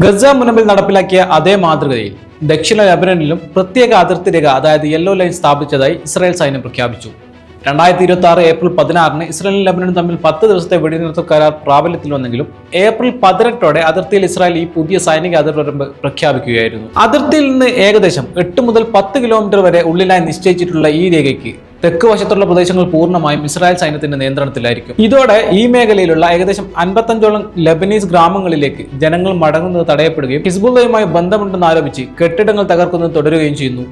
Gaza മുനമ്പിൽ നടപ്പിലാക്കിയ അതേ മാതൃകയിൽ ദക്ഷിണ ലെബനനിലും പ്രത്യേക അതിർത്തി രേഖ അതായത് യെല്ലോ ലൈൻ സ്ഥാപിച്ചതായി ഇസ്രായേൽ സൈന്യം പ്രഖ്യാപിച്ചു. 2026 ഏപ്രിൽ 16 ഇസ്രായേലും ലെബനനും തമ്മിൽ 10 ദിവസത്തെ വെടിനിർത്തൽ കരാർ പ്രാബല്യത്തിൽ വന്നെങ്കിലും ഏപ്രിൽ 18 അതിർത്തിയിൽ ഇസ്രായേൽ ഈ പുതിയ സൈനിക അതിർവരമ്പ് പ്രഖ്യാപിക്കുകയായിരുന്നു. അതിർത്തിയിൽ നിന്ന് ഏകദേശം 8 മുതൽ 10 കിലോമീറ്റർ വരെ ഉള്ളിലായി നിശ്ചയിച്ചിട്ടുള്ള ഈ രേഖയ്ക്ക് തെക്ക് വശത്തുള്ള പ്രദേശങ്ങൾ പൂർണ്ണമായും ഇസ്രായേൽ സൈന്യത്തിന്റെ നിയന്ത്രണത്തിലായിരിക്കും. ഇതോടെ ഈ മേഖലയിലുള്ള ഏകദേശം 55ഓളം ലെബനീസ് ഗ്രാമങ്ങളിലേക്ക് ജനങ്ങൾ മടങ്ങുന്നത് തടയപ്പെടുകയും ഹിസ്ബുള്ളയുമായി ബന്ധമുണ്ടെന്ന് ആരോപിച്ച് കെട്ടിടങ്ങൾ തകർക്കുന്നത് തുടരുകയും ചെയ്യുന്നു.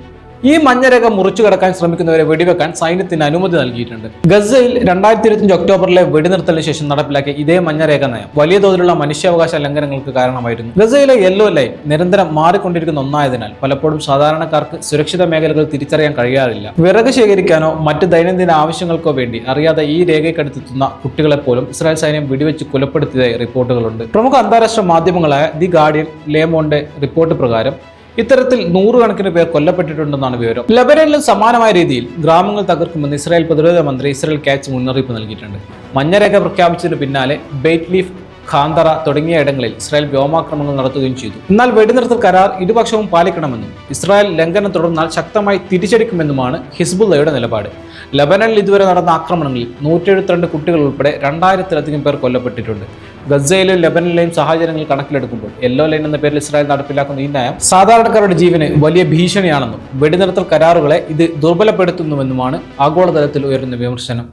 ഈ മഞ്ഞരേഖ മുറിച്ചു കടക്കാൻ ശ്രമിക്കുന്നവരെ വെടിവെക്കാൻ സൈന്യത്തിന് അനുമതി നൽകിയിട്ടുണ്ട്. ഗസയിൽ 2025 ഒക്ടോബറിലെ വെടിനിർത്തലിന് ശേഷം നടപ്പിലാക്കിയ ഇതേ മഞ്ഞരേഖ നയം വലിയ തോതിലുള്ള മനുഷ്യാവകാശ ലംഘനങ്ങൾക്ക് കാരണമായിരുന്നു. ഗസയിലെ യെല്ലോ ലൈൻ നിരന്തരം മാറിക്കൊണ്ടിരിക്കുന്ന ഒന്നായതിനാൽ പലപ്പോഴും സാധാരണക്കാർക്ക് സുരക്ഷിത മേഖലകൾ തിരിച്ചറിയാൻ കഴിയാറില്ല. വിറക് ശേഖരിക്കാനോ മറ്റ് ദൈനംദിന ആവശ്യങ്ങൾക്കോ വേണ്ടി അറിയാതെ ഈ രേഖയ്ക്കടുത്തെത്തുന്ന കുട്ടികളെപ്പോലും ഇസ്രായേൽ സൈന്യം വെടിവെച്ച് കൊലപ്പെടുത്തിയതായി റിപ്പോർട്ടുകളുണ്ട്. പ്രമുഖ അന്താരാഷ്ട്ര മാധ്യമങ്ങളായ ദി ഗാർഡിയൻ, ലേമോണ്ടെ റിപ്പോർട്ട് പ്രകാരം ഇത്തരത്തിൽ 100 കണക്കിന് പേർ കൊല്ലപ്പെട്ടിട്ടുണ്ടെന്നാണ് വിവരം. ലെബനനിലും സമാനമായ രീതിയിൽ ഗ്രാമങ്ങൾ തകർക്കുമെന്ന് ഇസ്രായേൽ പ്രതിരോധ മന്ത്രി ഇസ്രായേൽ കാറ്റ്സ് മുന്നറിയിപ്പ് നൽകിയിട്ടുണ്ട്. മഞ്ഞരേഖ പ്രഖ്യാപിച്ചതിന് പിന്നാലെ ബെയ്റ്റ് ലീഫ്, ഖാന്തറ തുടങ്ങിയ ഇടങ്ങളിൽ ഇസ്രായേൽ വ്യോമാക്രമണങ്ങൾ നടത്തുകയും ചെയ്തു. എന്നാൽ വെടിനിർത്തൽ കരാർ ഇരുപക്ഷവും പാലിക്കണമെന്നും ഇസ്രായേൽ ലംഘനം തുടർന്നാൽ ശക്തമായി തിരിച്ചടിക്കുമെന്നുമാണ് ഹിസ്ബുള്ളയുടെ നിലപാട്. ലെബനനിൽ ഇതുവരെ നടന്ന ആക്രമണങ്ങളിൽ 172 കുട്ടികൾ ഉൾപ്പെടെ 2000-ലധികം പേർ കൊല്ലപ്പെട്ടിട്ടുണ്ട്. ഗസയിലെയും ലെബനനിലെയും സാഹചര്യങ്ങൾ കണക്കിലെടുക്കുമ്പോൾ യെല്ലോ ലൈൻ എന്ന പേരിൽ ഇസ്രായേൽ നടപ്പിലാക്കുന്ന ഈ നയം സാധാരണക്കാരുടെ ജീവന് വലിയ ഭീഷണിയാണെന്നും വെടിനിർത്തൽ കരാറുകളെ ഇത് ദുർബലപ്പെടുത്തുന്നുവെന്നുമാണ് ആഗോളതലത്തിൽ ഉയരുന്ന വിമർശനം.